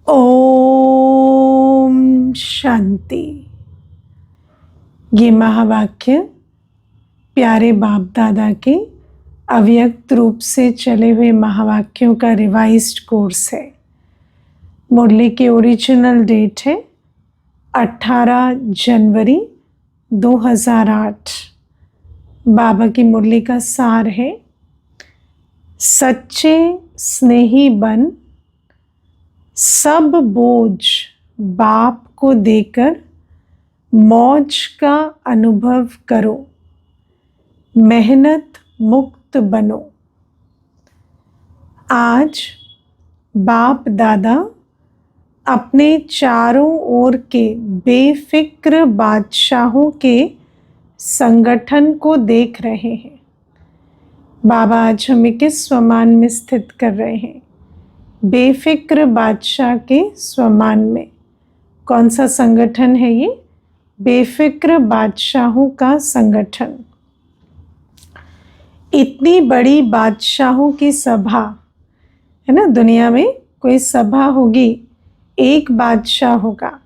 ओम शांति। ये महावाक्य प्यारे बाप दादा के अव्यक्त रूप से चले हुए महावाक्यों का रिवाइज्ड कोर्स है। मुरली की ओरिजिनल डेट है 18 जनवरी 2008। बाबा की मुरली का सार है, सच्चे स्नेही बन, सब बोझ बाप को देकर मौज का अनुभव करो, मेहनत मुक्त बनो। आज बाप दादा अपने चारों ओर के बेफिक्र बादशाहों के संगठन को देख रहे हैं। बाबा आज हमें किस स्वमान में स्थित कर रहे हैं? बेफिक्र बादशाह के स्वमान में। कौन सा संगठन है ये? बेफिक्र बादशाहों का संगठन। इतनी बड़ी बादशाहों की सभा है ना, दुनिया में कोई सभा होगी, एक बादशाह होगा,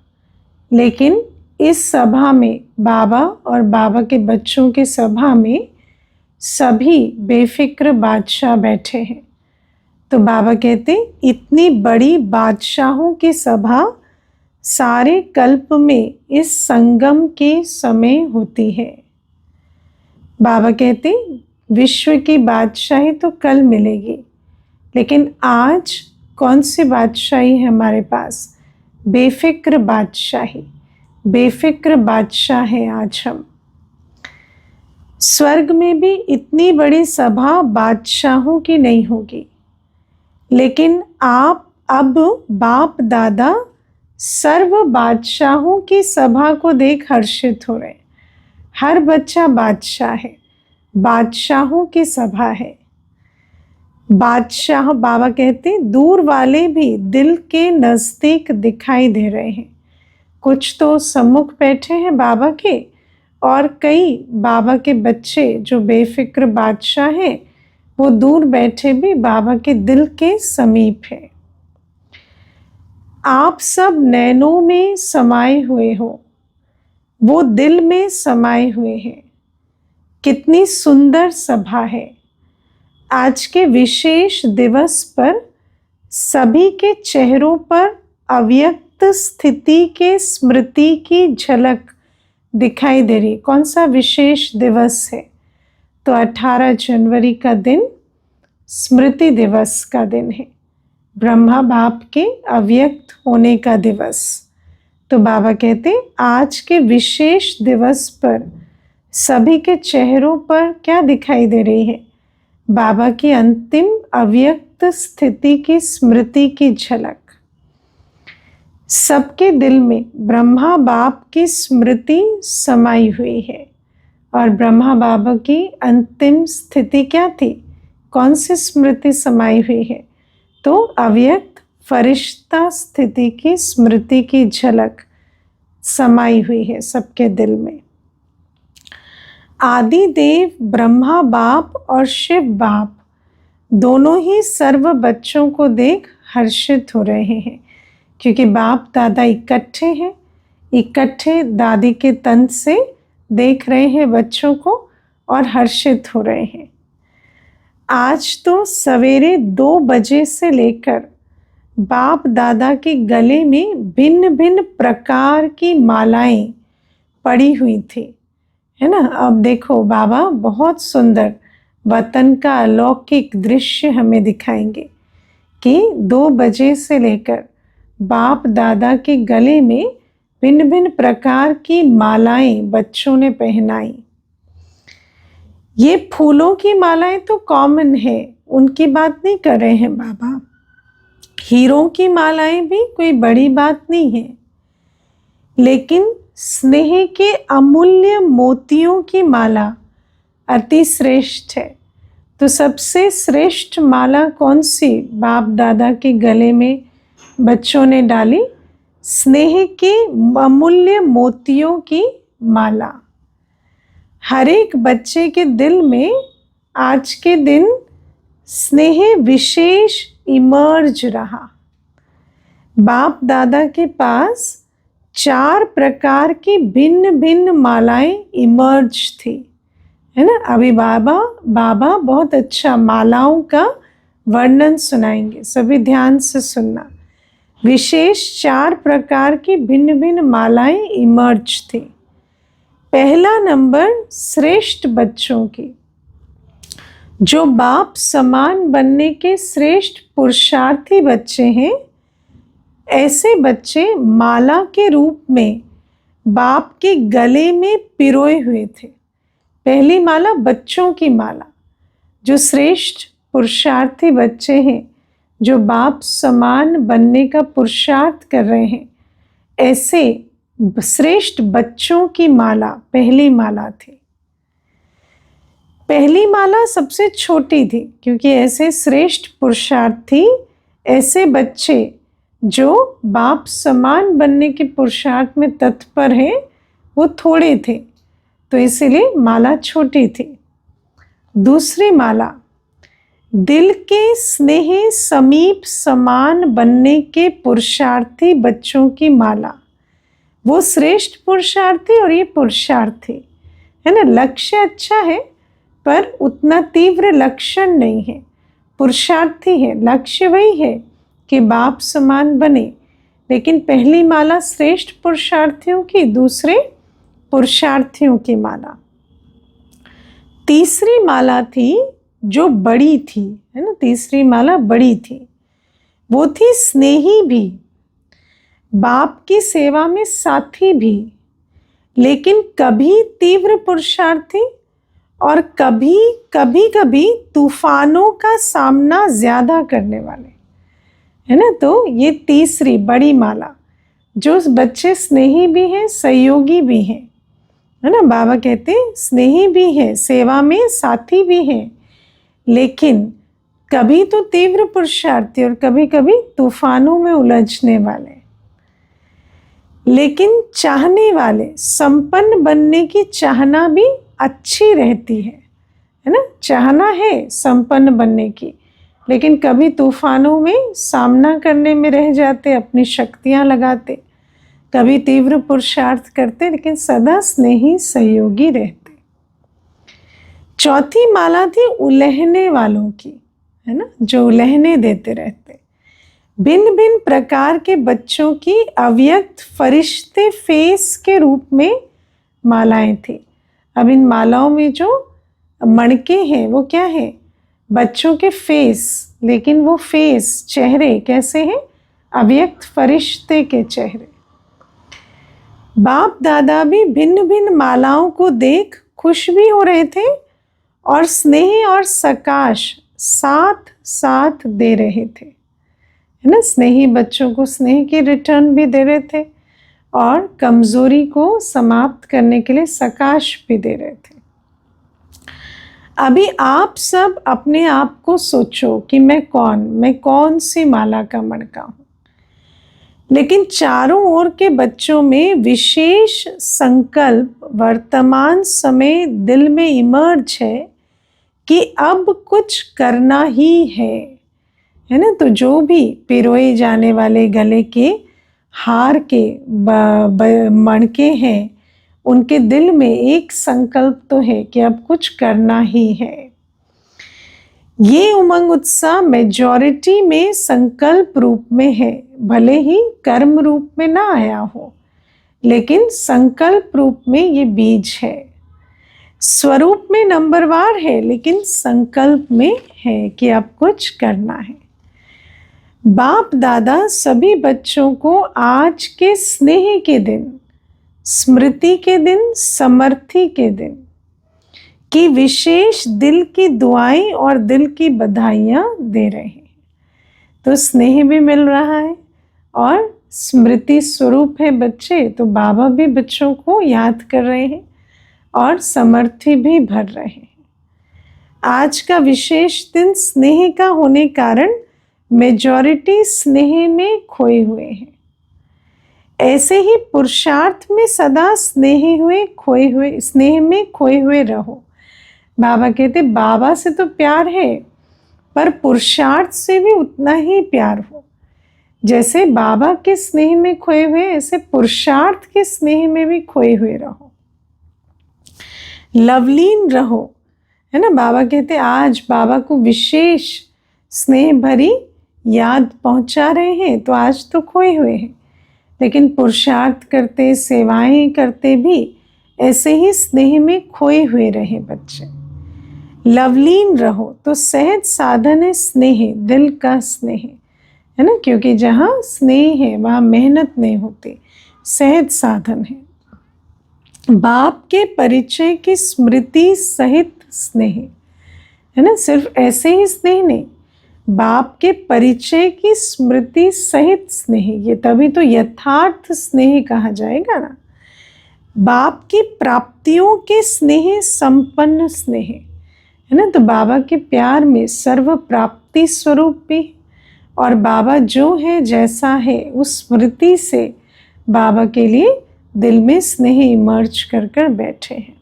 लेकिन इस सभा में बाबा और बाबा के बच्चों की सभा में सभी बेफिक्र बादशाह बैठे हैं। तो बाबा कहते इतनी बड़ी बादशाहों की सभा सारे कल्प में इस संगम के समय होती है। बाबा कहते विश्व की बादशाही तो कल मिलेगी, लेकिन आज कौन सी बादशाही है हमारे पास? बेफिक्र बादशाही। बेफिक्र बादशाह है आज हम। स्वर्ग में भी इतनी बड़ी सभा बादशाहों की नहीं होगी, लेकिन आप अब बाप दादा सर्व बादशाहों की सभा को देख हर्षित हो रहे। हर बच्चा बादशाह है, बादशाहों की सभा है। बादशाह, बाबा कहते दूर वाले भी दिल के नज़दीक दिखाई दे रहे हैं। कुछ तो सम्मुख बैठे हैं बाबा के, और कई बाबा के बच्चे जो बेफिक्र बादशाह हैं वो दूर बैठे भी बाबा के दिल के समीप है। आप सब नैनों में समाये हुए हो, वो दिल में समाये हुए हैं। कितनी सुंदर सभा है। आज के विशेष दिवस पर सभी के चेहरों पर अव्यक्त स्थिति के स्मृति की झलक दिखाई दे रही। कौन सा विशेष दिवस है? तो 18 जनवरी का दिन स्मृति दिवस का दिन है, ब्रह्मा बाप के अव्यक्त होने का दिवस। तो बाबा कहते आज के विशेष दिवस पर सभी के चेहरों पर क्या दिखाई दे रही है? बाबा की अंतिम अव्यक्त स्थिति की स्मृति की झलक। सबके दिल में ब्रह्मा बाप की स्मृति समाई हुई है। और ब्रह्मा बाबा की अंतिम स्थिति क्या थी? कौन सी स्मृति समाई हुई है? तो अव्यक्त फरिश्ता स्थिति की स्मृति की झलक समाई हुई है सबके दिल में। आदि देव ब्रह्मा बाप और शिव बाप दोनों ही सर्व बच्चों को देख हर्षित हो रहे हैं, क्योंकि बाप दादा इकट्ठे हैं, इकट्ठे दादी के तन से देख रहे हैं बच्चों को और हर्षित हो रहे हैं। आज तो सवेरे 2 बजे से लेकर बाप दादा के गले में भिन्न भिन्न प्रकार की मालाएं पड़ी हुई थी, है ना। अब देखो बाबा बहुत सुंदर वतन का अलौकिक दृश्य हमें दिखाएंगे कि 2 बजे से लेकर बाप दादा के गले में भिन्न भिन्न प्रकार की मालाएं बच्चों ने पहनाई। ये फूलों की मालाएं तो कॉमन है, उनकी बात नहीं कर रहे हैं बाबा। हीरों की मालाएं भी कोई बड़ी बात नहीं है, लेकिन स्नेह के अमूल्य मोतियों की माला अति श्रेष्ठ है। तो सबसे श्रेष्ठ माला कौन सी बाप दादा के गले में बच्चों ने डाली? स्नेह के अमूल्य मोतियों की माला। हर एक बच्चे के दिल में आज के दिन स्नेह विशेष इमर्ज रहा। बाप दादा के पास 4 प्रकार की भिन्न भिन्न मालाएं इमर्ज थी, है ना। अभी बाबा बहुत अच्छा मालाओं का वर्णन सुनाएंगे, सभी ध्यान से सुनना। विशेष 4 प्रकार की भिन्न भिन्न मालाएं इमर्ज थी। पहला नंबर श्रेष्ठ बच्चों की, जो बाप समान बनने के श्रेष्ठ पुरुषार्थी बच्चे हैं। ऐसे बच्चे माला के रूप में बाप के गले में पिरोए हुए थे। पहली माला बच्चों की माला, जो श्रेष्ठ पुरुषार्थी बच्चे हैं, जो बाप समान बनने का पुरुषार्थ कर रहे हैं, ऐसे श्रेष्ठ बच्चों की माला पहली माला थी। पहली माला सबसे छोटी थी, क्योंकि ऐसे श्रेष्ठ पुरुषार्थी, ऐसे बच्चे जो बाप समान बनने के पुरुषार्थ में तत्पर हैं, वो थोड़े थे, तो इसीलिए माला छोटी थी। दूसरी माला दिल के स्नेह समीप समान बनने के पुरुषार्थी बच्चों की माला। वो श्रेष्ठ पुरुषार्थी और ये पुरुषार्थी, है ना। लक्ष्य अच्छा है पर उतना तीव्र लक्षण नहीं है। पुरुषार्थी है, लक्ष्य वही है कि बाप समान बने, लेकिन पहली माला श्रेष्ठ पुरुषार्थियों की, दूसरे पुरुषार्थियों की माला। तीसरी माला थी जो बड़ी थी, है ना। तीसरी माला बड़ी थी, वो थी स्नेही भी, बाप की सेवा में साथी भी, लेकिन कभी तीव्र पुरुषार्थी और कभी तूफानों का सामना ज्यादा करने वाले, है ना। तो ये तीसरी बड़ी माला, जो बच्चे स्नेही भी हैं, सहयोगी भी हैं, है ना। बाबा कहते हैं स्नेही भी है, सेवा में साथी भी हैं, लेकिन कभी तो तीव्र पुरुषार्थी और कभी तूफानों में उलझने वाले, लेकिन चाहने वाले, संपन्न बनने की चाहना भी अच्छी रहती है ना। चाहना है संपन्न बनने की, लेकिन कभी तूफानों में सामना करने में रह जाते, अपनी शक्तियां लगाते, कभी तीव्र पुरुषार्थ करते, लेकिन सदा स्नेही सहयोगी रहते। चौथी माला थी उलहने वालों की, है ना, जो उलहने देते रहते। भिन्न भिन्न प्रकार के बच्चों की अव्यक्त फरिश्ते फेस के रूप में मालाएं थी। अब इन मालाओं में जो मणके हैं वो क्या है? बच्चों के फेस, लेकिन वो फेस, चेहरे कैसे हैं? अव्यक्त फरिश्ते के चेहरे। बाप दादा भी भिन्न भिन्न मालाओं को देख खुश भी हो रहे थे और स्नेह और सकाश साथ साथ दे रहे थे, है ना। स्नेही बच्चों को स्नेह की रिटर्न भी दे रहे थे और कमजोरी को समाप्त करने के लिए सकाश भी दे रहे थे। अभी आप सब अपने आप को सोचो कि मैं कौन सी माला का मणका हूं। लेकिन चारों ओर के बच्चों में विशेष संकल्प वर्तमान समय दिल में इमर्ज है कि अब कुछ करना ही है ना। तो जो भी पिरोए जाने वाले गले के हार के मणके हैं, उनके दिल में एक संकल्प तो है कि अब कुछ करना ही है। ये उमंग उत्साह मेजॉरिटी में संकल्प रूप में है, भले ही कर्म रूप में ना आया हो, लेकिन संकल्प रूप में ये बीज है। स्वरूप में नंबरवार है, लेकिन संकल्प में है कि अब कुछ करना है। बाप दादा सभी बच्चों को आज के स्नेह के दिन, स्मृति के दिन, समर्थी के दिन की विशेष दिल की दुआएं और दिल की बधाइयां दे रहे हैं। तो स्नेह भी मिल रहा है और स्मृति स्वरूप है बच्चे, तो बाबा भी बच्चों को याद कर रहे हैं और समर्थी भी भर रहे हैं। आज का विशेष दिन स्नेह का होने कारण मेजॉरिटी स्नेह में खोए हुए हैं। ऐसे ही पुरुषार्थ में सदा स्नेह में खोए हुए रहो। बाबा कहते बाबा से तो प्यार है, पर पुरुषार्थ से भी उतना ही प्यार हो। जैसे बाबा के स्नेह में खोए हुए, ऐसे पुरुषार्थ के स्नेह में भी खोए हुए रहो, लवलीन रहो, है ना। बाबा कहते आज बाबा को विशेष स्नेह भरी याद पहुंचा रहे हैं, तो आज तो खोए हुए हैं, लेकिन पुरुषार्थ करते, सेवाएं करते भी ऐसे ही स्नेह में खोए हुए रहे बच्चे। लवलीन रहो, तो सहज साधन है स्नेह, दिल का स्नेह, है ना, क्योंकि जहाँ स्नेह है वहाँ मेहनत नहीं होती, सहज साधन है। बाप के परिचय की स्मृति सहित स्नेह, है ना, सिर्फ ऐसे ही स्नेह नहीं, बाप के परिचय की स्मृति सहित स्नेह, ये तभी तो यथार्थ स्नेह कहा जाएगा ना। बाप की प्राप्तियों के स्नेह संपन्न स्नेह, है ना, तो बाबा के प्यार में सर्व प्राप्ति स्वरूप भी, और बाबा जो है जैसा है उस स्मृति से बाबा के लिए दिल में स्नेह इमर्ज कर कर बैठे हैं।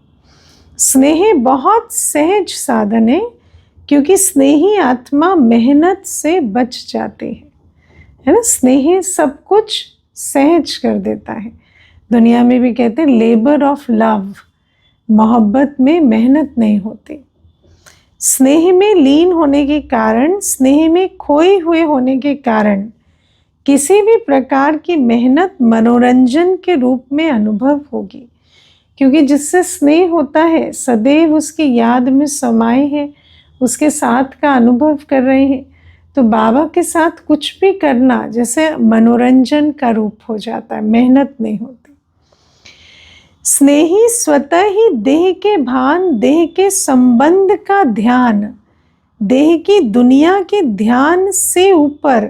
स्नेह बहुत सहज साधन है, क्योंकि स्नेही आत्मा मेहनत से बच जाते हैं, है ना। स्नेह सब कुछ सहज कर देता है। दुनिया में भी कहते हैं लेबर ऑफ लव, मोहब्बत में मेहनत नहीं होती। स्नेह में लीन होने के कारण, स्नेह में खोए हुए होने के कारण किसी भी प्रकार की मेहनत मनोरंजन के रूप में अनुभव होगी, क्योंकि जिससे स्नेह होता है सदैव उसकी याद में समाये हैं, उसके साथ का अनुभव कर रहे हैं, तो बाबा के साथ कुछ भी करना जैसे मनोरंजन का रूप हो जाता है, मेहनत नहीं होती। स्नेही स्वतः ही देह के भान, देह के संबंध का ध्यान, देह की दुनिया के ध्यान से ऊपर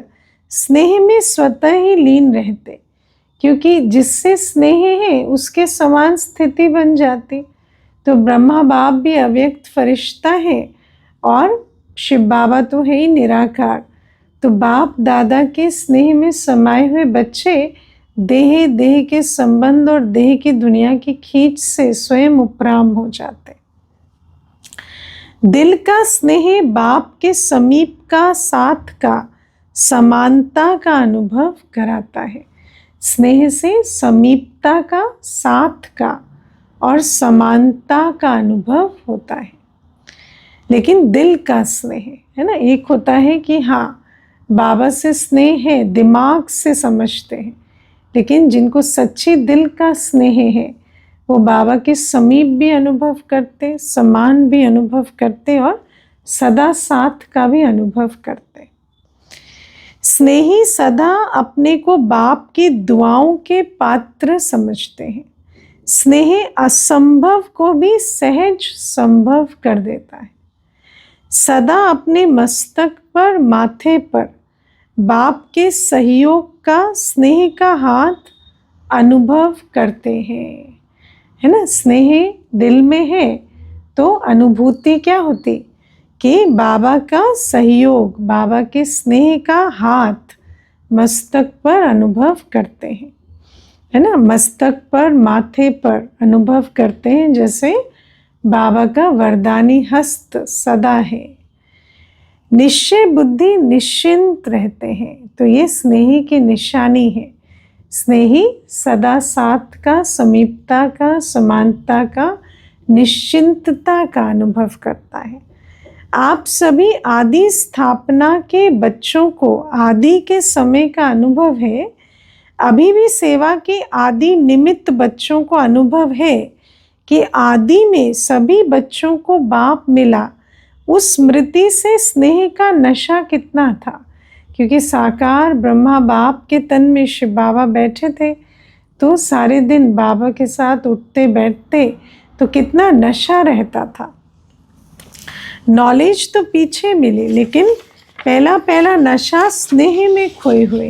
स्नेह में स्वतः ही लीन रहते, क्योंकि जिससे स्नेह है उसके समान स्थिति बन जाती। तो ब्रह्मा बाप भी अव्यक्त फरिश्ता है और शिव बाबा तो है ही निराकार, तो बाप दादा के स्नेह में समाये हुए बच्चे देह के संबंध और देह की दुनिया की खींच से स्वयं उपराम हो जाते। दिल का स्नेह बाप के समीप का, साथ का, समानता का अनुभव कराता है। स्नेह से समीपता का, साथ का और समानता का अनुभव होता है। लेकिन दिल का स्नेह, है ना, एक होता है कि हाँ बाबा से स्नेह है, दिमाग से समझते हैं, लेकिन जिनको सच्ची दिल का स्नेह है वो बाबा के समीप भी अनुभव करते, समान भी अनुभव करते और सदा साथ का भी अनुभव करते। स्नेही सदा अपने को बाप की दुआओं के पात्र समझते हैं। स्नेह असंभव को भी सहज संभव कर देता है। सदा अपने मस्तक पर, माथे पर बाप के सहयोग का, स्नेह का हाथ अनुभव करते हैं, है ना। स्नेह दिल में है तो अनुभूति क्या होती कि बाबा का सहयोग, बाबा के स्नेह का हाथ मस्तक पर अनुभव करते हैं, है ना। मस्तक पर, माथे पर अनुभव करते हैं, जैसे बाबा का वरदानी हस्त सदा है। निश्चय बुद्धि निश्चिंत रहते हैं, तो ये स्नेही की निशानी है। स्नेही सदा साथ का, समीपता का, समानता का, निश्चिंतता का अनुभव करता है। आप सभी आदि स्थापना के बच्चों को आदि के समय का अनुभव है। अभी भी सेवा के आदि निमित्त बच्चों को अनुभव है कि आदि में सभी बच्चों को बाप मिला। उस स्मृति से स्नेह का नशा कितना था, क्योंकि साकार ब्रह्मा बाप के तन में शिव बाबा बैठे थे, तो सारे दिन बाबा के साथ उठते बैठते, तो कितना नशा रहता था। नॉलेज तो पीछे मिली, लेकिन पहला नशा स्नेह में खोए हुए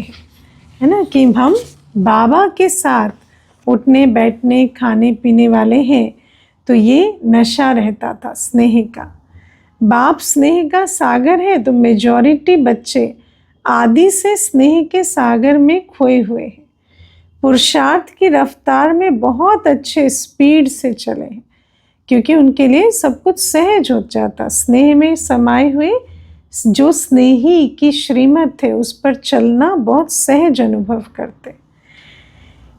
है ना, कि हम बाबा के साथ उठने बैठने खाने पीने वाले हैं, तो ये नशा रहता था स्नेह का। बाप स्नेह का सागर है, तो मेजॉरिटी बच्चे आदि से स्नेह के सागर में खोए हुए हैं। पुरुषार्थ की रफ्तार में बहुत अच्छे स्पीड से चले हैं, क्योंकि उनके लिए सब कुछ सहज हो जाता। स्नेह में समाये हुए जो स्नेही की श्रीमत है उस पर चलना बहुत सहज अनुभव करते।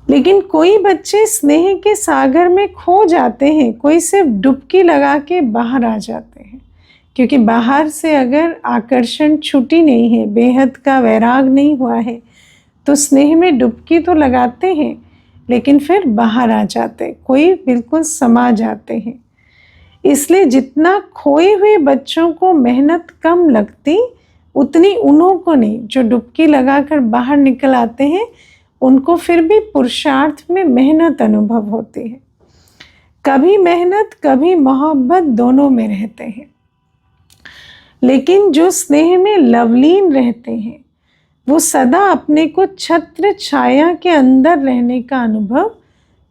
लेकिन कोई बच्चे स्नेह के सागर में खो जाते हैं, कोई सिर्फ डुबकी लगा के बाहर आ जाते हैं, क्योंकि बाहर से अगर आकर्षण छूटी नहीं है, बेहद का वैराग नहीं हुआ है, तो स्नेह में डुबकी तो लगाते हैं लेकिन फिर बाहर आ जाते, कोई बिल्कुल समा जाते हैं। इसलिए जितना खोए हुए बच्चों को मेहनत कम लगती, उतनी उन्हों को नहीं, जो डुबकी लगाकर बाहर निकल आते हैं, उनको फिर भी पुरुषार्थ में मेहनत अनुभव होती है। कभी मेहनत कभी मोहब्बत दोनों में रहते हैं। लेकिन जो स्नेह में लवलीन रहते हैं वो सदा अपने को छत्र छाया के अंदर रहने का अनुभव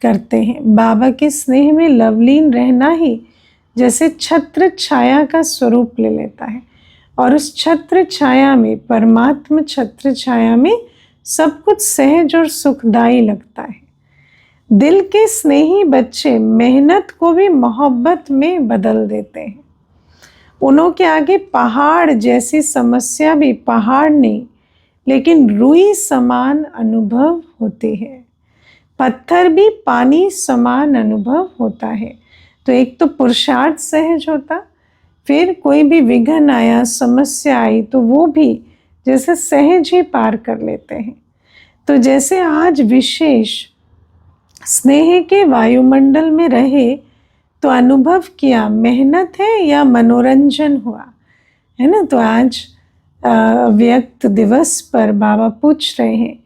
करते हैं। बाबा के स्नेह में लवलीन रहना ही जैसे छत्र छाया का स्वरूप ले लेता है, और उस छत्र छाया में, परमात्मा छत्र छाया में सब कुछ सहज और सुखदायी लगता है। दिल के स्नेही बच्चे मेहनत को भी मोहब्बत में बदल देते हैं। उन्हों के आगे पहाड़ जैसी समस्या भी पहाड़ नहीं, लेकिन रुई समान अनुभव होती है। पत्थर भी पानी समान अनुभव होता है। तो एक तो पुरुषार्थ सहज होता, फिर कोई भी विघ्न आया, समस्या आई, तो वो भी जैसे सहज ही पार कर लेते हैं। तो जैसे आज विशेष स्नेह के वायुमंडल में रहे तो अनुभव किया मेहनत है या मनोरंजन हुआ, है ना। तो आज व्यक्त दिवस पर बाबा पूछ रहे हैं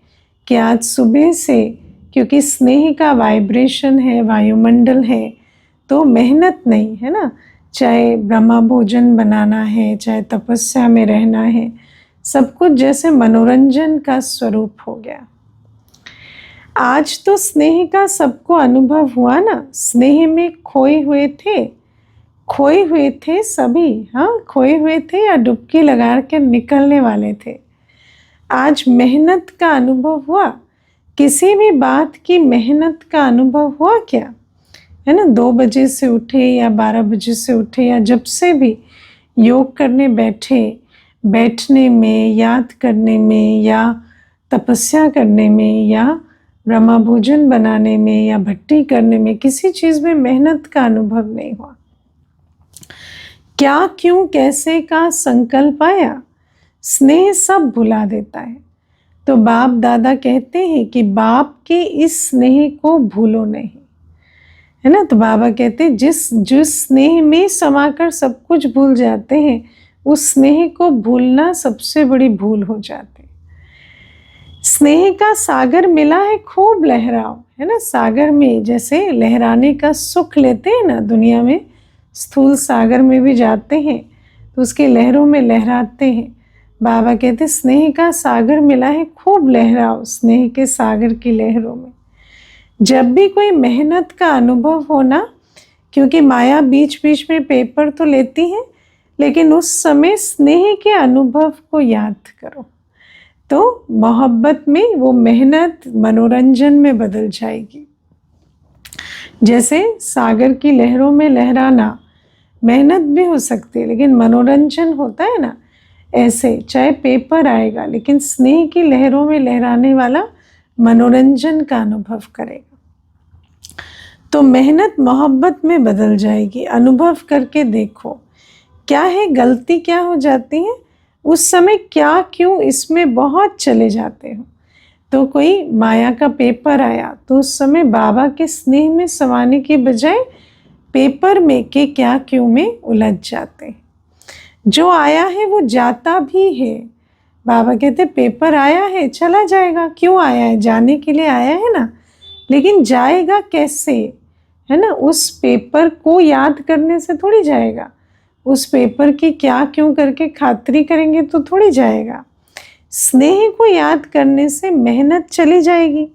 कि आज सुबह से, क्योंकि स्नेह का वाइब्रेशन है, वायुमंडल है, तो मेहनत नहीं है ना, चाहे ब्रह्मा भोजन बनाना है, चाहे तपस्या में रहना है, सब कुछ जैसे मनोरंजन का स्वरूप हो गया। आज तो स्नेह का सबको अनुभव हुआ ना। स्नेह में खोए हुए थे सभी, हाँ, खोए हुए थे या डुबकी लगा के निकलने वाले थे। आज मेहनत का अनुभव हुआ। किसी भी बात की मेहनत का अनुभव हुआ क्या, है ना। 2 बजे से उठे या 12 बजे से उठे या जब से भी योग करने बैठे, बैठने में, याद करने में, या तपस्या करने में, या ब्रह्मा भोजन बनाने में, या भट्टी करने में, किसी चीज़ में मेहनत का अनुभव नहीं हुआ। क्या, क्यों, कैसे का संकल्प आया, स्नेह सब भुला देता है। तो बाप दादा कहते हैं कि बाप के इस स्नेह को भूलो नहीं, है ना। तो बाबा कहते हैं जिस स्नेह में समाकर सब कुछ भूल जाते हैं, उस स्नेह को भूलना सबसे बड़ी भूल हो जाती है। स्नेह का सागर मिला है, खूब लहराओ, है ना। सागर में जैसे लहराने का सुख लेते हैं ना, दुनिया में स्थूल सागर में भी जाते हैं तो उसकी लहरों में लहराते हैं। बाबा कहते स्नेह का सागर मिला है, खूब लहराओ स्नेह के सागर की लहरों में। जब भी कोई मेहनत का अनुभव होना, क्योंकि माया बीच बीच में पेपर तो लेती है, लेकिन उस समय स्नेह के अनुभव को याद करो, तो मोहब्बत में वो मेहनत मनोरंजन में बदल जाएगी। जैसे सागर की लहरों में लहराना मेहनत भी हो सकती है, लेकिन मनोरंजन होता है ना। ऐसे चाहे पेपर आएगा, लेकिन स्नेह की लहरों में लहराने वाला मनोरंजन का अनुभव करेगा, तो मेहनत मोहब्बत में बदल जाएगी। अनुभव करके देखो क्या है, गलती क्या हो जाती है, उस समय क्या, क्यों, इसमें बहुत चले जाते हो। तो कोई माया का पेपर आया तो उस समय बाबा के स्नेह में समाने के बजाय पेपर में के क्या क्यों में उलझ जाते हैं। जो आया है वो जाता भी है। बाबा कहते पेपर आया है, चला जाएगा। क्यों आया है, जाने के लिए आया है ना, लेकिन जाएगा कैसे, है ना। उस पेपर को याद करने से थोड़ी जाएगा, उस पेपर की क्या क्यों करके खातिरी करेंगे तो थोड़ी जाएगा। स्नेह को याद करने से मेहनत चली जाएगी,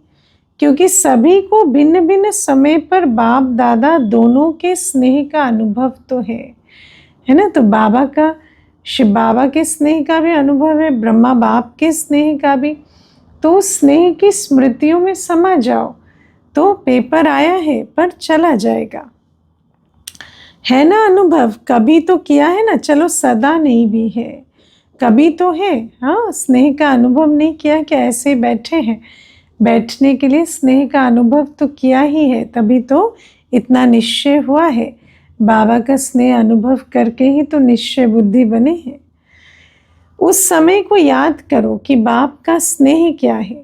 क्योंकि सभी को भिन्न भिन्न समय पर बाप दादा दोनों के स्नेह का अनुभव तो है ना। तो बाबा का, शिव बाबा के स्नेह का भी अनुभव है, ब्रह्मा बाप के स्नेह का भी। तो स्नेह की स्मृतियों में समा जाओ, तो पेपर आया है पर चला जाएगा, है ना। अनुभव कभी तो किया है ना, चलो सदा नहीं भी है, कभी तो है, हाँ, स्नेह का अनुभव नहीं किया कि ऐसे बैठे हैं, बैठने के लिए स्नेह का अनुभव तो किया ही है, तभी तो इतना निश्चय हुआ है। बाबा का स्नेह अनुभव करके ही तो निश्चय बुद्धि बने हैं। उस समय को याद करो कि बाप का स्नेह क्या है,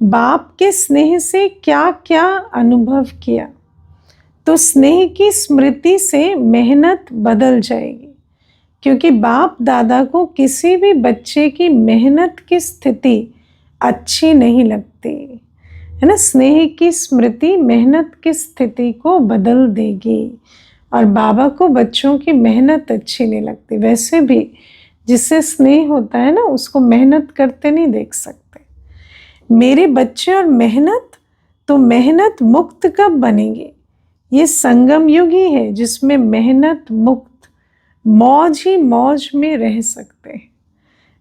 बाप के स्नेह से क्या क्या अनुभव किया, तो स्नेह की स्मृति से मेहनत बदल जाएगी। क्योंकि बाप दादा को किसी भी बच्चे की मेहनत की स्थिति अच्छी नहीं लगती है ना। स्नेह की स्मृति मेहनत की स्थिति को बदल देगी, और बाबा को बच्चों की मेहनत अच्छी नहीं लगती। वैसे भी जिससे स्नेह होता है ना, उसको मेहनत करते नहीं देख सकते। मेरे बच्चे और मेहनत, तो मेहनत मुक्त कब बनेंगे? ये संगम युग ही है जिसमें मेहनत मुक्त, मौज ही मौज में रह सकते हैं,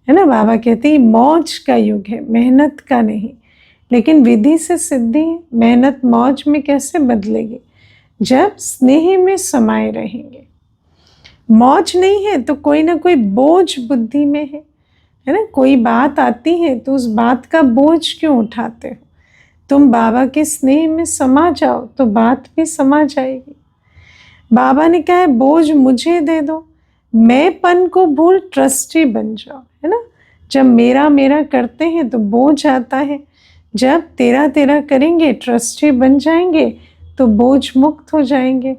है ना। बाबा कहते हैं मौज का युग है, मेहनत का नहीं। लेकिन विधि से सिद्धि है, मेहनत मौज में कैसे बदलेगी? जब स्नेह में समाये रहेंगे। मौज नहीं है तो कोई ना कोई बोझ बुद्धि में है ना। कोई बात आती है तो उस बात का बोझ क्यों उठाते हो? तुम बाबा के स्नेह में समा जाओ तो बात भी समा जाएगी। बाबा ने कहा है बोझ मुझे दे दो, मैंपन को भूल ट्रस्टी बन जाओ, है ना। जब मेरा मेरा करते हैं तो बोझ आता है, जब तेरा तेरा करेंगे ट्रस्टी बन जाएंगे तो बोझ मुक्त हो जाएंगे।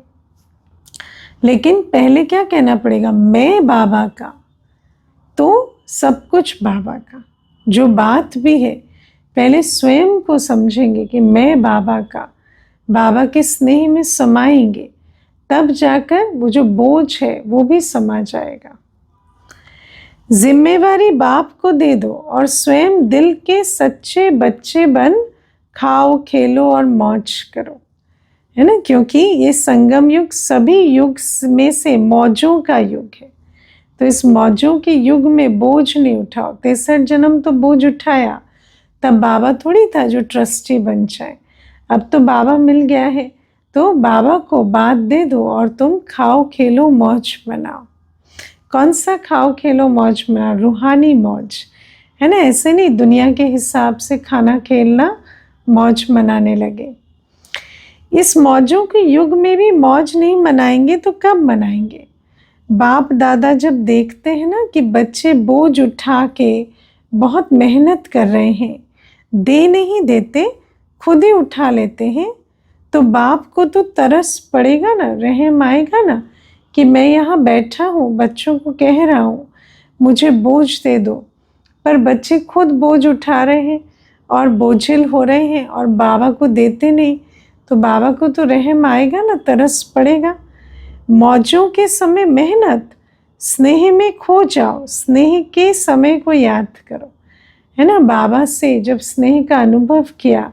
लेकिन पहले क्या कहना पड़ेगा? मैं बाबा का, तो सब कुछ बाबा का। जो बात भी है पहले स्वयं को समझेंगे कि मैं बाबा का, बाबा के स्नेह में समाएंगे, तब जाकर वो जो बोझ है वो भी समा जाएगा। जिम्मेवारी बाप को दे दो और स्वयं दिल के सच्चे बच्चे बन खाओ खेलो और मौज करो, है ना। क्योंकि ये संगम युग सभी युग में से मौजों का युग है, तो इस मौजों के युग में बोझ नहीं उठाओ। 63 जन्म तो बोझ उठाया, तब बाबा थोड़ी था जो ट्रस्टी बन जाए। अब तो बाबा मिल गया है, तो बाबा को बात दे दो और तुम खाओ खेलो मौज मनाओ। कौन सा खाओ खेलो मौज मनाओ? रूहानी मौज, है ना। ऐसे नहीं दुनिया के हिसाब से खाना खेलना मौज मनाने लगे। इस मौजों के युग में भी मौज नहीं मनाएंगे तो कब मनाएंगे? बाप दादा जब देखते हैं ना कि बच्चे बोझ उठा के बहुत मेहनत कर रहे हैं, दे नहीं देते, खुद ही उठा लेते हैं, तो बाप को तो तरस पड़ेगा ना, रहम आएगा ना कि मैं यहाँ बैठा हूँ, बच्चों को कह रहा हूँ मुझे बोझ दे दो, पर बच्चे खुद बोझ उठा रहे हैं और बोझिल हो रहे हैं और बाबा को देते नहीं, तो बाबा को तो रहम आएगा ना, तरस पड़ेगा। मौजों के समय मेहनत, स्नेह में खो जाओ, स्नेह के समय को याद करो, है ना। बाबा से जब स्नेह का अनुभव किया,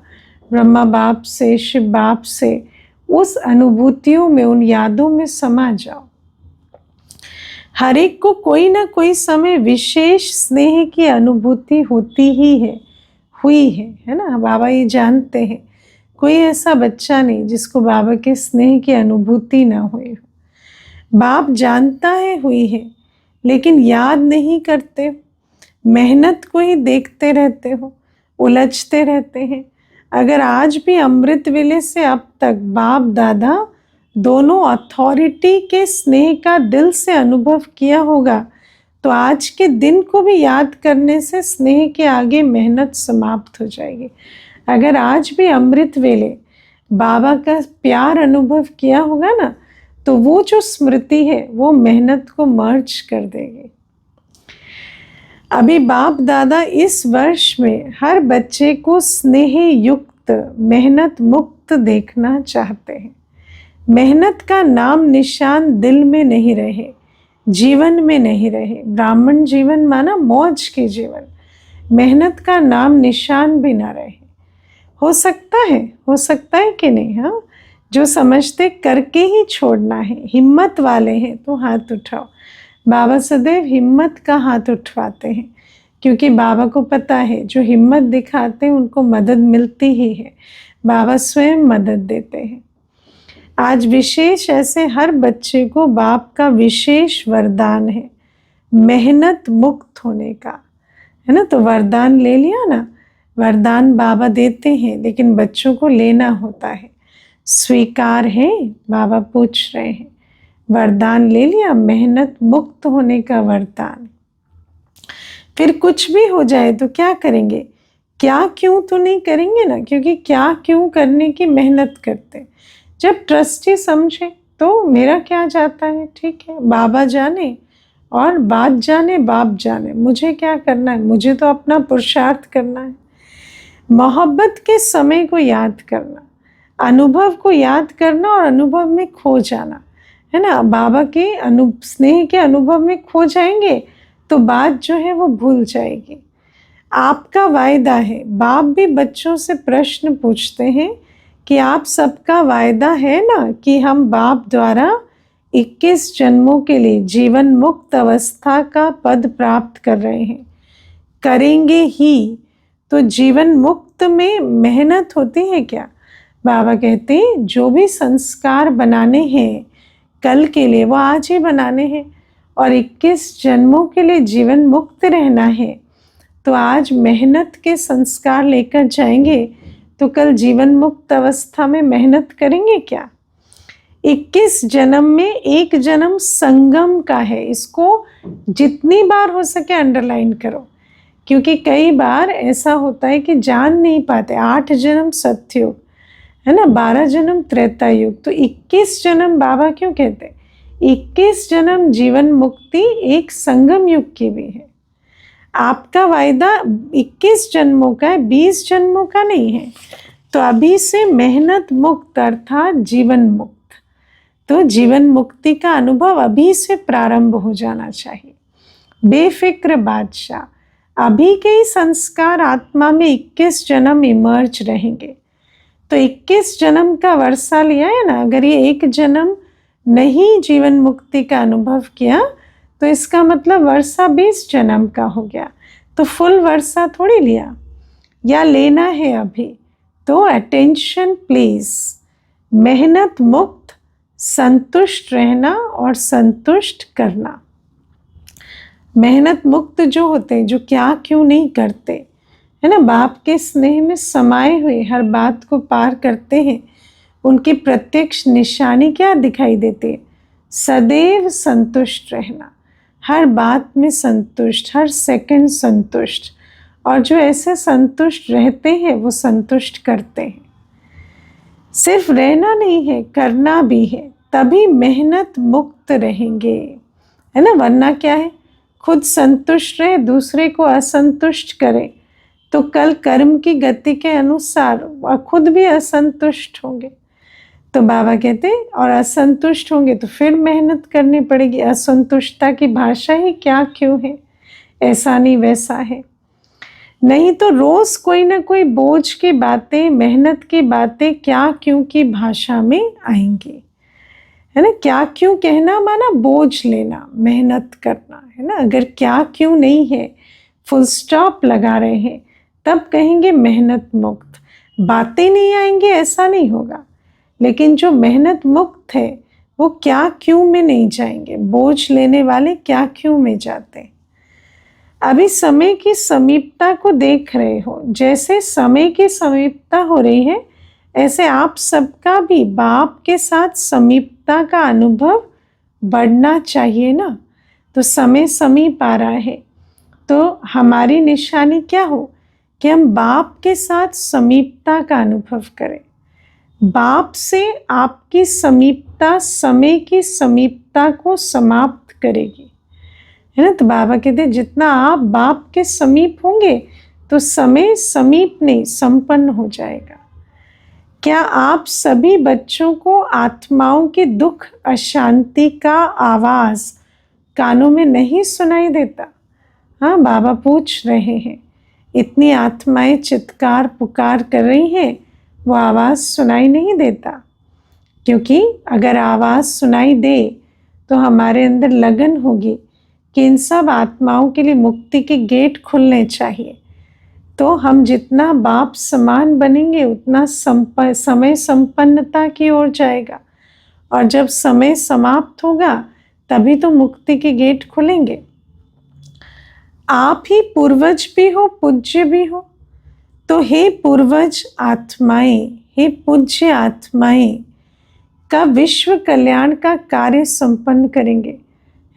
ब्रह्मा बाप से, शिव बाप से, उस अनुभूतियों में, उन यादों में समा जाओ। हर एक को कोई ना कोई समय विशेष स्नेह की अनुभूति होती ही है, हुई है ना। बाबा ये जानते हैं, कोई ऐसा बच्चा नहीं जिसको बाबा के स्नेह की अनुभूति ना हुई हो। बाप जानता है हुई है, लेकिन याद नहीं करते, मेहनत को ही देखते रहते हो, उलझते रहते हैं। अगर आज भी अमृत वेले से अब तक बाप दादा दोनों अथॉरिटी के स्नेह का दिल से अनुभव किया होगा, तो आज के दिन को भी याद करने से स्नेह के आगे मेहनत समाप्त हो जाएगी। अगर आज भी अमृत वेले बाबा का प्यार अनुभव किया होगा ना, तो वो जो स्मृति है वो मेहनत को मर्ज कर देगी। अभी बाप दादा इस वर्ष में हर बच्चे को स्नेह युक्त, मेहनत मुक्त देखना चाहते हैं। मेहनत का नाम निशान दिल में नहीं रहे, जीवन में नहीं रहे। ब्राह्मण जीवन माना मौज के जीवन, मेहनत का नाम निशान भी ना रहे। हो सकता है कि नहीं? हाँ, जो समझते करके ही छोड़ना है, हिम्मत वाले हैं तो हाथ उठाओ। बाबा सदैव हिम्मत का हाथ उठवाते हैं, क्योंकि बाबा को पता है जो हिम्मत दिखाते हैं उनको मदद मिलती ही है। बाबा स्वयं मदद देते हैं। आज विशेष ऐसे हर बच्चे को बाप का विशेष वरदान है, मेहनत मुक्त होने का, है ना। तो वरदान ले लिया ना, वरदान बाबा देते हैं लेकिन बच्चों को लेना होता है। स्वीकार है, बाबा पूछ रहे हैं, वरदान ले लिया, मेहनत मुक्त होने का वरदान। फिर कुछ भी हो जाए तो क्या करेंगे, क्या क्यों तो नहीं करेंगे ना, क्योंकि क्या क्यों करने की मेहनत करते। जब ट्रस्टी समझे तो मेरा क्या जाता है, ठीक है, बाबा जाने और बात जाने बाप जाने, मुझे क्या करना है, मुझे तो अपना पुरुषार्थ करना है। मोहब्बत के समय को याद करना, अनुभव को याद करना और अनुभव में खो जाना, है ना। बाबा के स्नेह के अनुभव में खो जाएंगे तो बात जो है वो भूल जाएगी। आपका वायदा है, बाप भी बच्चों से प्रश्न पूछते हैं कि आप सबका वायदा है ना कि हम बाप द्वारा 21 जन्मों के लिए जीवन मुक्त अवस्था का पद प्राप्त कर रहे हैं, करेंगे ही। तो जीवन मुक्त में मेहनत होती है क्या? बाबा कहते हैं जो भी संस्कार बनाने हैं कल के लिए वो आज ही बनाने हैं, और 21 जन्मों के लिए जीवन मुक्त रहना है तो आज मेहनत के संस्कार लेकर जाएंगे तो कल जीवन मुक्त अवस्था में मेहनत करेंगे क्या? 21 जन्म में एक जन्म संगम का है, इसको जितनी बार हो सके अंडरलाइन करो, क्योंकि कई बार ऐसा होता है कि जान नहीं पाते। 8 जन्म सत्युग है ना, 12 जन्म त्रेता युग, तो 21 जन्म बाबा क्यों कहते? 21 जन्म जीवन मुक्ति एक संगम युग की भी है। आपका वायदा 21 जन्मों का है, 20 जन्मों का नहीं है। तो अभी से मेहनत मुक्त अर्थात जीवन मुक्त, तो जीवन मुक्ति का अनुभव अभी से प्रारंभ हो जाना चाहिए। बेफिक्र बादशाह, अभी के ही संस्कार आत्मा में 21 जन्म इमर्ज रहेंगे। तो 21 जन्म का वर्षा लिया है ना, अगर ये एक जन्म नहीं जीवन मुक्ति का अनुभव किया तो इसका मतलब वर्षा 20 जन्म का हो गया। तो फुल वर्षा थोड़ी लिया या लेना है अभी। तो अटेंशन प्लीज, मेहनत मुक्त, संतुष्ट रहना और संतुष्ट करना। मेहनत मुक्त जो होते हैं, जो क्या क्यों नहीं करते, है ना, बाप के स्नेह में समाये हुए हर बात को पार करते हैं, उनकी प्रत्यक्ष निशानी क्या दिखाई देती है? सदैव संतुष्ट रहना, हर बात में संतुष्ट, हर सेकंड संतुष्ट। और जो ऐसे संतुष्ट रहते हैं वो संतुष्ट करते हैं। सिर्फ रहना नहीं है, करना भी है, तभी मेहनत मुक्त रहेंगे, है ना। वरना क्या है, खुद संतुष्ट रहे, दूसरे को असंतुष्ट करे तो कल कर्म की गति के अनुसार खुद भी असंतुष्ट होंगे। तो बाबा कहते हैं और असंतुष्ट होंगे तो फिर मेहनत करनी पड़ेगी। असंतुष्टता की भाषा ही क्या क्यों है, ऐसा नहीं वैसा है, नहीं तो रोज कोई ना कोई बोझ की बातें, मेहनत की बातें क्या क्यों की भाषा में आएंगी, है ना। क्या क्यों कहना माना बोझ लेना, मेहनत करना, है ना। अगर क्या क्यों नहीं है, फुल स्टॉप लगा रहे हैं, तब कहेंगे मेहनत मुक्त। बातें नहीं आएंगे ऐसा नहीं होगा, लेकिन जो मेहनत मुक्त है वो क्या क्यों में नहीं जाएंगे। बोझ लेने वाले क्या क्यों में जाते हैं। अभी समय की समीपता को देख रहे हो, जैसे समय की समीपता हो रही है ऐसे आप सबका भी बाप के साथ समीपता का अनुभव बढ़ना चाहिए ना। तो समय समीप आ रहा है तो हमारी निशानी क्या हो कि हम बाप के साथ समीपता का अनुभव करें। बाप से आपकी समीपता समय की समीपता को समाप्त करेगी, है ना। तो बाबा कहते हैं जितना आप बाप के समीप होंगे तो समय समीप नहीं संपन्न हो जाएगा। क्या आप सभी बच्चों को आत्माओं की दुख अशांति का आवाज कानों में नहीं सुनाई देता? हाँ, बाबा पूछ रहे हैं, इतनी आत्माएं चित्कार पुकार कर रही हैं, वो आवाज सुनाई नहीं देता? क्योंकि अगर आवाज सुनाई दे तो हमारे अंदर लगन होगी कि इन सब आत्माओं के लिए मुक्ति के गेट खुलने चाहिए। तो हम जितना बाप समान बनेंगे उतना समय संपन्नता की ओर जाएगा, और जब समय समाप्त होगा तभी तो मुक्ति के गेट खुलेंगे। आप ही पूर्वज भी हो, पूज्य भी हो। तो हे पूर्वज आत्माएं, हे पूज्य आत्माएं, का विश्व कल्याण का कार्य संपन्न करेंगे,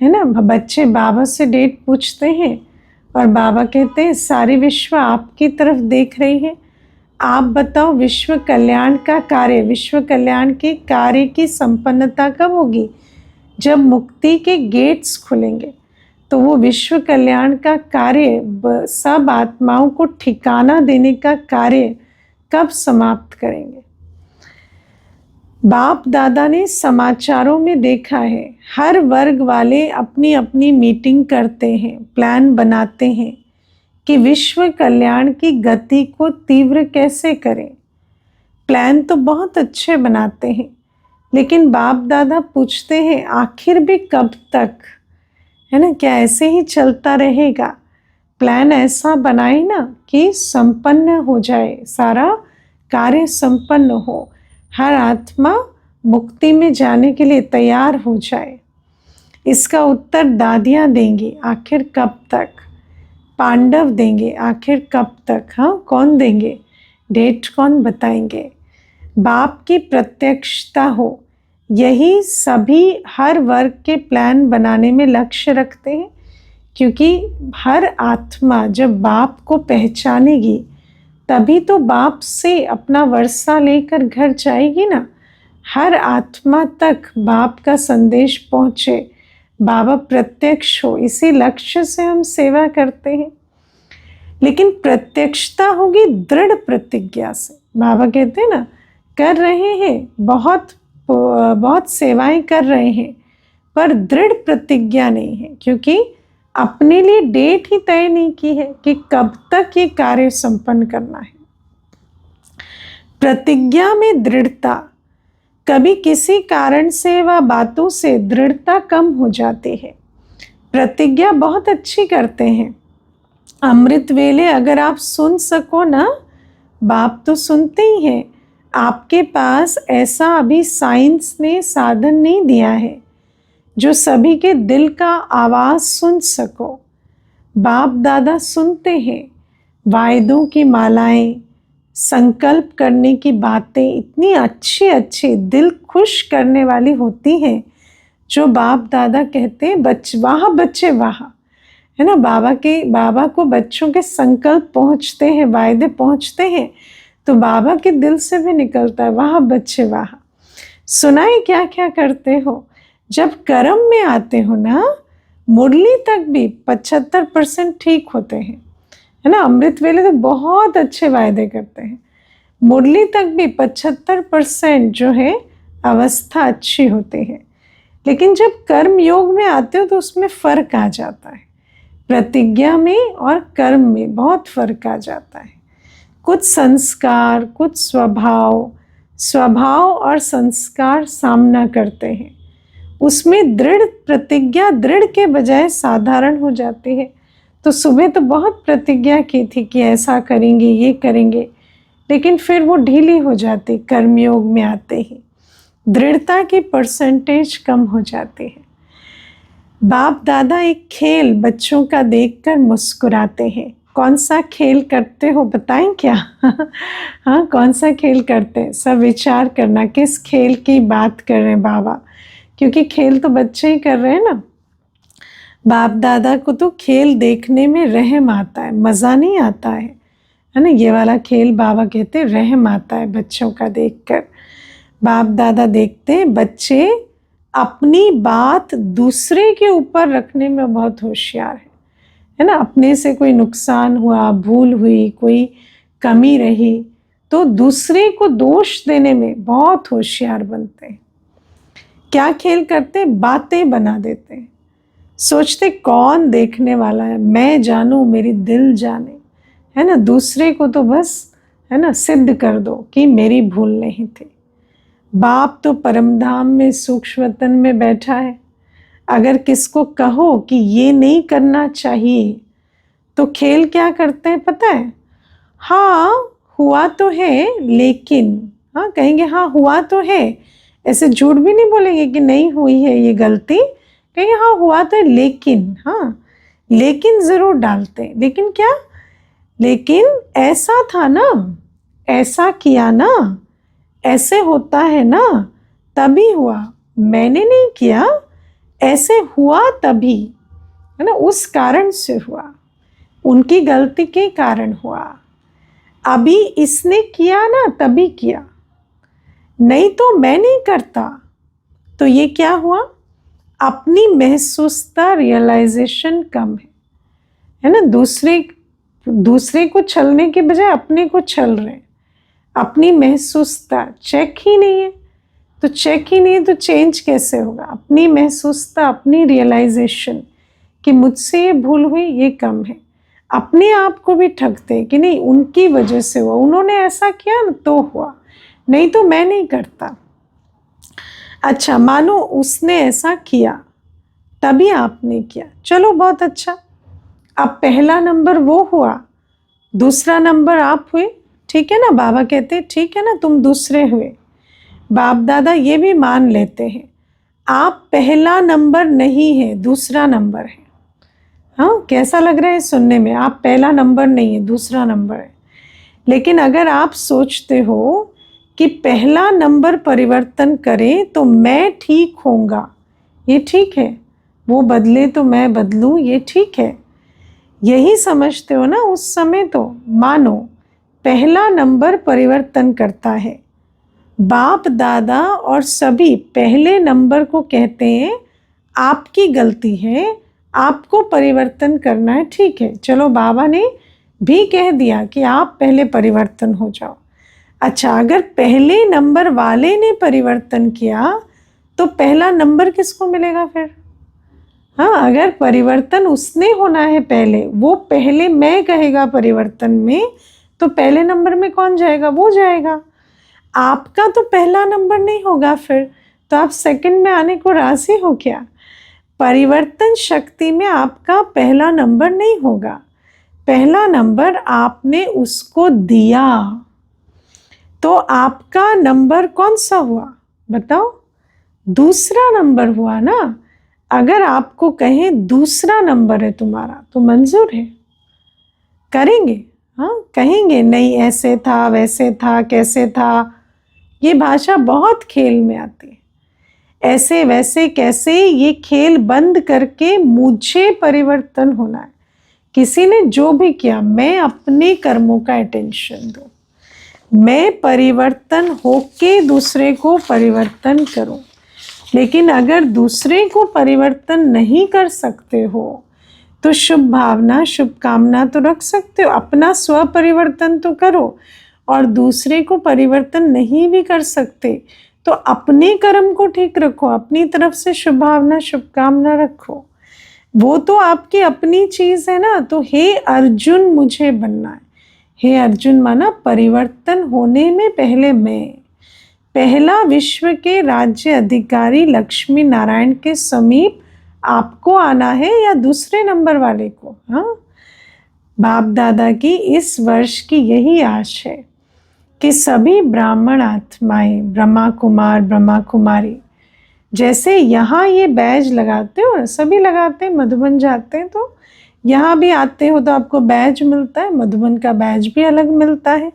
है ना। बच्चे बाबा से डेट पूछते हैं और बाबा कहते हैं सारी विश्व आपकी तरफ देख रही है, आप बताओ विश्व कल्याण का कार्य, विश्व कल्याण के कार्य की संपन्नता कब होगी? जब मुक्ति के गेट्स खुलेंगे। तो वो विश्व कल्याण का कार्य, सब आत्माओं को ठिकाना देने का कार्य कब समाप्त करेंगे? बाप दादा ने समाचारों में देखा है, हर वर्ग वाले अपनी अपनी मीटिंग करते हैं, प्लान बनाते हैं कि विश्व कल्याण की गति को तीव्र कैसे करें। प्लान तो बहुत अच्छे बनाते हैं, लेकिन बाप दादा पूछते हैं आखिर भी कब तक, है ना। क्या ऐसे ही चलता रहेगा? प्लान ऐसा बनाए ना कि संपन्न हो जाए, सारा कार्य संपन्न हो, हर आत्मा मुक्ति में जाने के लिए तैयार हो जाए। इसका उत्तर दादियाँ देंगी, आखिर कब तक? पांडव देंगे, आखिर कब तक? हाँ, कौन देंगे? डेट कौन बताएंगे? बाप की प्रत्यक्षता हो, यही सभी हर वर्ग के प्लान बनाने में लक्ष्य रखते हैं, क्योंकि हर आत्मा जब बाप को पहचानेगी तभी तो बाप से अपना वर्षा लेकर घर जाएगी ना। हर आत्मा तक बाप का संदेश पहुँचे, बाबा प्रत्यक्ष हो, इसी लक्ष्य से हम सेवा करते हैं। लेकिन प्रत्यक्षता होगी दृढ़ प्रतिज्ञा से। बाबा कहते हैं ना, कर रहे हैं, बहुत सेवाएं कर रहे हैं, पर दृढ़ प्रतिज्ञा नहीं है, क्योंकि अपने लिए डेट ही तय नहीं की है कि कब तक ये कार्य संपन्न करना है। प्रतिज्ञा में दृढ़ता, कभी किसी कारण से व बातों से दृढ़ता कम हो जाती है। प्रतिज्ञा बहुत अच्छी करते हैं, अमृत वेले अगर आप सुन सको ना, बाप तो सुनते ही हैं। आपके पास ऐसा अभी साइंस ने साधन नहीं दिया है जो सभी के दिल का आवाज़ सुन सको। बाप दादा सुनते हैं। वायदों की मालाएं, संकल्प करने की बातें इतनी अच्छी अच्छी दिल खुश करने वाली होती हैं, जो बाप दादा कहते हैं वाह बच्चे वाह, है ना। बाबा को बच्चों के संकल्प पहुँचते हैं, वायदे पहुँचते हैं, तो बाबा के दिल से भी निकलता है वाह बच्चे वाह। सुनाए क्या क्या करते हो। जब कर्म में आते हो ना, मुरली तक भी 75% ठीक होते हैं, है ना। अमृत वेले तो बहुत अच्छे वायदे करते हैं, मुरली तक भी 75% जो है अवस्था अच्छी होती है। लेकिन जब कर्म योग में आते हो तो उसमें फ़र्क आ जाता है, प्रतिज्ञा में और कर्म में बहुत फ़र्क आ जाता है। कुछ संस्कार, कुछ स्वभाव और संस्कार सामना करते हैं, उसमें दृढ़ प्रतिज्ञा दृढ़ के बजाय साधारण हो जाती है। तो सुबह तो बहुत प्रतिज्ञा की थी कि ऐसा करेंगे, ये करेंगे, लेकिन फिर वो ढीली हो जाती, कर्मयोग में आते ही दृढ़ता की परसेंटेज कम हो जाती है। बाप दादा एक खेल बच्चों का देखकर मुस्कुराते हैं। कौन सा खेल करते हो बताएं क्या? हाँ, कौन सा खेल करते हैं? सब विचार करना, किस खेल की बात कर रहे हैं बाबा, क्योंकि खेल तो बच्चे ही कर रहे हैं ना। बाप दादा को तो खेल देखने में रहम आता है, मज़ा नहीं आता है ना। ये वाला खेल बाबा कहते हैं रहम आता है बच्चों का देखकर। बाप दादा देखते हैं बच्चे अपनी बात दूसरे के ऊपर रखने में बहुत होशियार है ना। अपने से कोई नुकसान हुआ, भूल हुई, कोई कमी रही, तो दूसरे को दोष देने में बहुत होशियार बनते हैं। क्या खेल करते हैं? बातें बना देते हैं। सोचते कौन देखने वाला है, मैं जानूं, मेरी दिल जाने, है ना। दूसरे को तो बस, है ना, सिद्ध कर दो कि मेरी भूल नहीं थी। बाप तो परमधाम में सूक्ष्म वतन में बैठा है। अगर किसको कहो कि ये नहीं करना चाहिए, तो खेल क्या करते हैं पता है? हाँ हुआ तो है लेकिन, हाँ कहेंगे हाँ हुआ तो है, ऐसे झूठ भी नहीं बोलेंगे कि नहीं हुई है ये गलती, कहेंगे हाँ हुआ तो है लेकिन, हाँ लेकिन ज़रूर डालते। लेकिन क्या? लेकिन ऐसा था ना, ऐसा किया ना, ऐसे होता है ना, तभी हुआ। मैंने नहीं किया, ऐसे हुआ तभी, है ना, उस कारण से हुआ, उनकी गलती के कारण हुआ। अभी इसने किया ना, तभी किया, नहीं तो मैं नहीं करता। तो ये क्या हुआ? अपनी महसूसता, रियलाइजेशन कम है ना। दूसरे को छलने के बजाय अपने को छल रहे हैं। अपनी महसूसता चेक ही नहीं है, तो चेक ही नहीं है तो चेंज कैसे होगा? अपनी महसूसता, अपनी रियलाइजेशन कि मुझसे ये भूल हुई, ये कम है। अपने आप को भी ठगते कि नहीं, उनकी वजह से हुआ, उन्होंने ऐसा किया ना तो हुआ, नहीं तो मैं नहीं करता। अच्छा, मानो उसने ऐसा किया तभी आपने किया, चलो बहुत अच्छा। अब पहला नंबर वो हुआ, दूसरा नंबर आप हुए, ठीक है ना। बाबा कहते ठीक है ना, तुम दूसरे हुए। बाप दादा ये भी मान लेते हैं, आप पहला नंबर नहीं है, दूसरा नंबर है। हाँ, कैसा लग रहा है सुनने में? आप पहला नंबर नहीं है, दूसरा नंबर है। लेकिन अगर आप सोचते हो कि पहला नंबर परिवर्तन करे तो मैं ठीक होऊंगा, ये ठीक है, वो बदले तो मैं बदलूं, ये ठीक है, यही समझते हो ना उस समय, तो मानो पहला नंबर परिवर्तन करता है। बाप दादा और सभी पहले नंबर को कहते हैं आपकी गलती है, आपको परिवर्तन करना है, ठीक है। चलो, बाबा ने भी कह दिया कि आप पहले परिवर्तन हो जाओ। अच्छा, अगर पहले नंबर वाले ने परिवर्तन किया तो पहला नंबर किसको मिलेगा फिर? हाँ, अगर परिवर्तन उसने होना है पहले, वो पहले मैं कहेगा परिवर्तन में, तो पहले नंबर में कौन जाएगा? वो जाएगा। आपका तो पहला नंबर नहीं होगा फिर, तो आप सेकंड में आने को राजी हो क्या? परिवर्तन शक्ति में आपका पहला नंबर नहीं होगा, पहला नंबर आपने उसको दिया। तो आपका नंबर कौन सा हुआ बताओ? दूसरा नंबर हुआ ना। अगर आपको कहें दूसरा नंबर है तुम्हारा, तो मंजूर है? करेंगे? हाँ, कहेंगे नहीं ऐसे था, वैसे था, कैसे था। ये भाषा बहुत खेल में आती है। ऐसे वैसे कैसे, ये खेल बंद करके मुझे परिवर्तन होना है। किसी ने जो भी किया, मैं अपने कर्मों का अटेंशन दूं, मैं परिवर्तन होके दूसरे को परिवर्तन करूं। लेकिन अगर दूसरे को परिवर्तन नहीं कर सकते हो तो शुभ भावना, शुभकामना तो रख सकते हो, अपना स्व परिवर्तन तो करो। और दूसरे को परिवर्तन नहीं भी कर सकते तो अपने कर्म को ठीक रखो, अपनी तरफ से शुभ भावना, शुभकामना रखो। वो तो आपकी अपनी चीज है ना। तो हे अर्जुन, मुझे बनना है। हे अर्जुन माना परिवर्तन होने में पहले मैं, पहला विश्व के राज्य अधिकारी लक्ष्मी नारायण के समीप आपको आना है या दूसरे नंबर वाले को? हाँ, बाप दादा की इस वर्ष की यही आश है कि सभी ब्राह्मण आत्माएं, ब्रह्मा कुमार, ब्रह्मा कुमारी, जैसे यहाँ ये बैज लगाते हो, सभी लगाते हैं, मधुबन जाते हैं तो यहाँ भी आते हो तो आपको बैज मिलता है। मधुबन का बैज भी अलग मिलता है,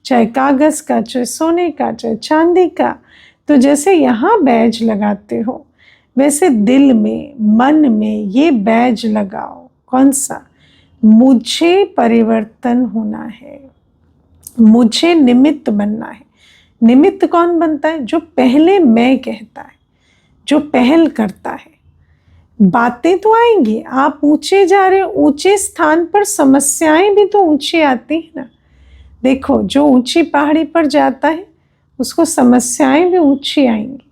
चाहे कागज़ का, चाहे सोने का, चाहे चांदी का। तो जैसे यहाँ बैज लगाते हो, वैसे दिल में, मन में ये बैज लगाओ। कौन सा? मुझे परिवर्तन होना है, मुझे निमित्त बनना है। निमित्त कौन बनता है? जो पहले मैं कहता है, जो पहल करता है। बातें तो आएंगी, आप ऊंचे जा रहे हो, ऊंचे स्थान पर समस्याएं भी तो ऊंची आती है ना। देखो, जो ऊंची पहाड़ी पर जाता है उसको समस्याएं भी ऊंची आएंगी।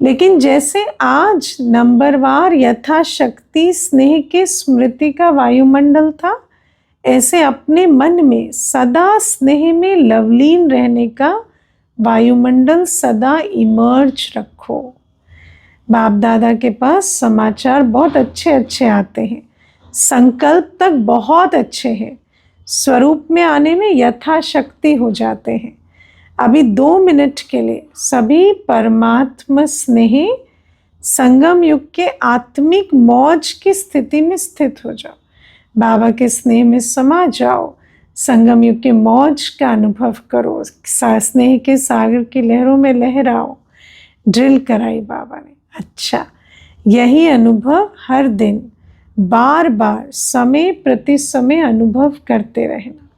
लेकिन जैसे आज नंबरवार यथाशक्ति स्नेह के स्मृति का वायुमंडल था, ऐसे अपने मन में सदा स्नेह में लवलीन रहने का वायुमंडल सदा इमर्ज रखो। बाप दादा के पास समाचार बहुत अच्छे अच्छे आते हैं, संकल्प तक बहुत अच्छे हैं, स्वरूप में आने में यथाशक्ति हो जाते हैं। अभी 2 मिनट के लिए सभी परमात्मा स्नेह संगम युग के आत्मिक मौज की स्थिति में स्थित हो जाओ, बाबा के स्नेह में समा जाओ, संगम युग के मौज का अनुभव करो, स्नेह के सागर की लहरों में लहराओ। ड्रिल कराई बाबा ने। अच्छा, यही अनुभव हर दिन बार बार समय प्रति समय अनुभव करते रहना,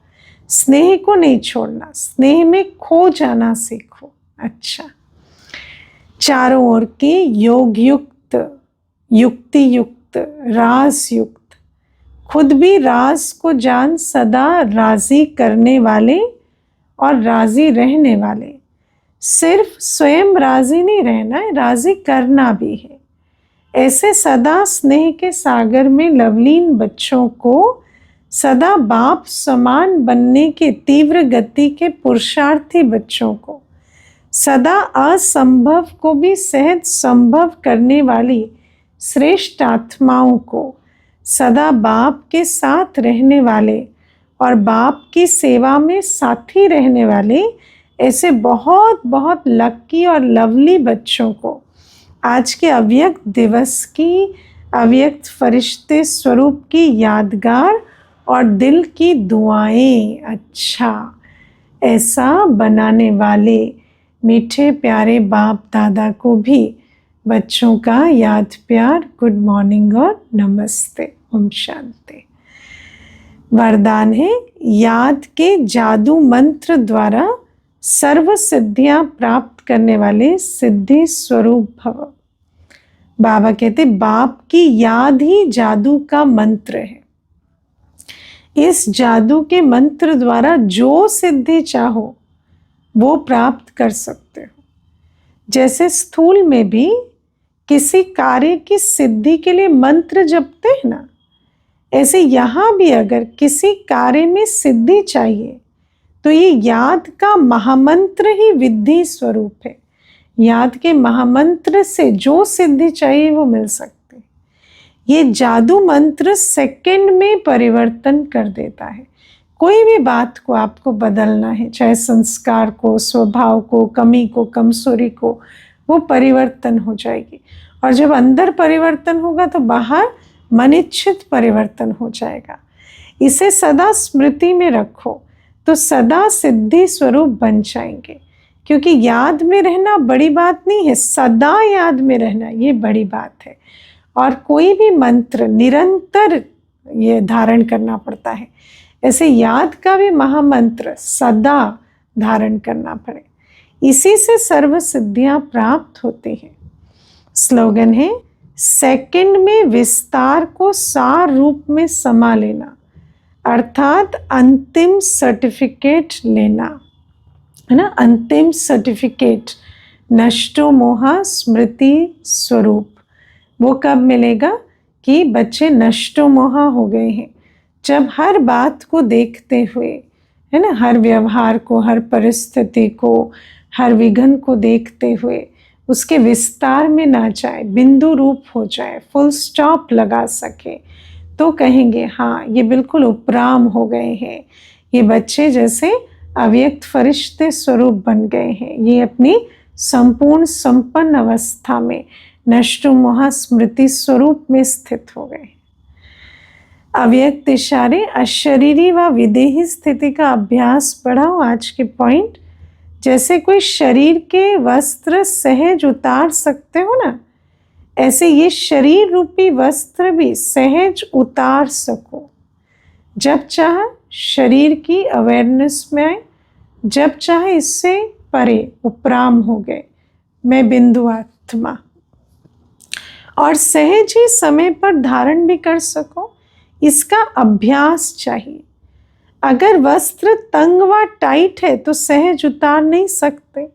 स्नेह को नहीं छोड़ना, स्नेह में खो जाना सीखो। अच्छा, चारों ओर की योग युक्त, युक्ति युक्त, रास युक्त, खुद भी राज को जान सदा राजी करने वाले और राजी रहने वाले। सिर्फ स्वयं राजी नहीं रहना है, राजी करना भी है। ऐसे सदा स्नेह के सागर में लवलीन बच्चों को सदा बाप समान बनने के तीव्र गति के पुरुषार्थी बच्चों को, सदा असंभव को भी सहज संभव करने वाली श्रेष्ठ आत्माओं को, सदा बाप के साथ रहने वाले और बाप की सेवा में साथी रहने वाले ऐसे बहुत बहुत लकी और लवली बच्चों को आज के अव्यक्त दिवस की, अव्यक्त फरिश्ते स्वरूप की यादगार और दिल की दुआएं, अच्छा, ऐसा बनाने वाले मीठे प्यारे बाप दादा को भी बच्चों का याद प्यार, गुड मॉर्निंग और नमस्ते, ओम शांति। वरदान है, याद के जादू मंत्र द्वारा सर्व सिद्धियां प्राप्त करने वाले सिद्धि स्वरूप भव। बाबा कहते बाप की याद ही जादू का मंत्र है। इस जादू के मंत्र द्वारा जो सिद्धि चाहो वो प्राप्त कर सकते हो। जैसे स्थूल में भी किसी कार्य की सिद्धि के लिए मंत्र जपते हैं ना, ऐसे यहाँ भी अगर किसी कार्य में सिद्धि चाहिए तो ये याद का महामंत्र ही विद्धि स्वरूप है। याद के महामंत्र से जो सिद्धि चाहिए वो मिल सकती है। ये जादू मंत्र सेकंड में परिवर्तन कर देता है। कोई भी बात को आपको बदलना है, चाहे संस्कार को, स्वभाव को, कमी को, कमजोरी को, वो परिवर्तन हो जाएगी। और जब अंदर परिवर्तन होगा तो बाहर मनिच्छित परिवर्तन हो जाएगा। इसे सदा स्मृति में रखो तो सदा सिद्धि स्वरूप बन जाएंगे। क्योंकि याद में रहना बड़ी बात नहीं है, सदा याद में रहना ये बड़ी बात है। और कोई भी मंत्र निरंतर ये धारण करना पड़ता है, ऐसे याद का भी महामंत्र सदा धारण करना पड़े। इसी से सर्व सिद्धियां प्राप्त होती हैं। स्लोगन है, सेकंड में विस्तार को सार रूप में समा लेना, अर्थात अंतिम सर्टिफिकेट लेना, है ना। अंतिम सर्टिफिकेट नष्टो मोहा स्मृति स्वरूप, वो कब मिलेगा कि बच्चे नष्टो मोहा हो गए हैं, जब हर बात को देखते हुए, है ना, हर व्यवहार को, हर परिस्थिति को, हर विघ्न को देखते हुए उसके विस्तार में ना जाए, बिंदु रूप हो जाए, फुल स्टॉप लगा सके, तो कहेंगे हाँ ये बिल्कुल उपराम हो गए हैं, ये बच्चे जैसे अव्यक्त फरिश्ते स्वरूप बन गए हैं, ये अपनी संपूर्ण संपन्न अवस्था में नष्टो मोहा स्मृति स्वरूप में स्थित हो गए। अव्यक्त इशारे अशरीरी व विदेही स्थिति का अभ्यास बढ़ाओ। आज के पॉइंट, जैसे कोई शरीर के वस्त्र सहज उतार सकते हो ना, ऐसे ये शरीर रूपी वस्त्र भी सहज उतार सको। जब चाह शरीर की अवेयरनेस में आए, जब चाहे इससे परे उपराम हो गए, मैं बिंदु आत्मा, और सहज ही समय पर धारण भी कर सको, इसका अभ्यास चाहिए। अगर वस्त्र तंग व टाइट है तो सहज उतार नहीं सकते।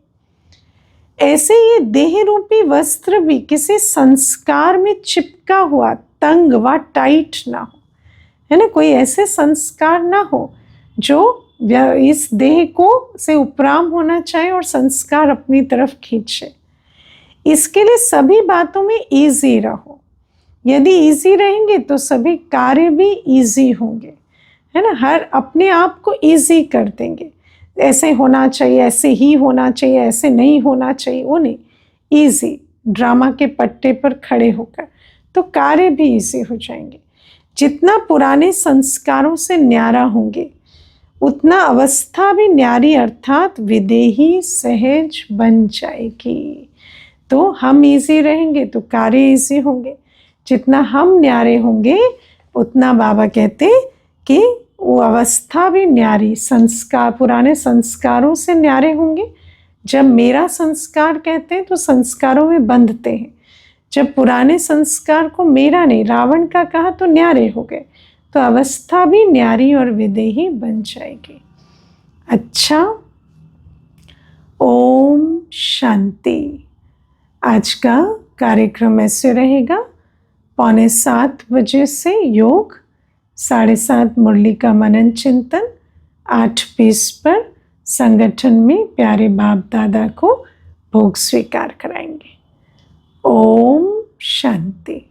ऐसे ये देह रूपी वस्त्र भी किसी संस्कार में चिपका हुआ तंग व टाइट ना हो, है ना। कोई ऐसे संस्कार ना हो जो इस देह को से उपराम होना चाहे और संस्कार अपनी तरफ खींचे। इसके लिए सभी बातों में इजी रहो। यदि इजी रहेंगे तो सभी कार्य भी इजी होंगे, है ना। हर अपने आप को इजी कर देंगे, ऐसे होना चाहिए, ऐसे ही होना चाहिए, ऐसे नहीं होना चाहिए, वो नहीं, इजी ड्रामा के पट्टे पर खड़े होकर, तो कार्य भी इजी हो जाएंगे। जितना पुराने संस्कारों से न्यारा होंगे उतना अवस्था भी न्यारी अर्थात विदेही सहज बन जाएगी। तो हम इजी रहेंगे तो कार्य इजी होंगे। जितना हम न्यारे होंगे उतना बाबा कहते कि वो अवस्था भी न्यारी, संस्कार पुराने संस्कारों से न्यारे होंगे। जब मेरा संस्कार कहते हैं तो संस्कारों में बंधते हैं। जब पुराने संस्कार को मेरा नहीं रावण का कहा तो न्यारे हो गए, तो अवस्था भी न्यारी और विदेही बन जाएगी। अच्छा, ओम शांति। आज का कार्यक्रम ऐसे रहेगा, 6:45 बजे से योग, 7:30 मुरली का मनन चिंतन, 8:20 पर संगठन में प्यारे बाप दादा को भोग स्वीकार कराएंगे। ओम शांति।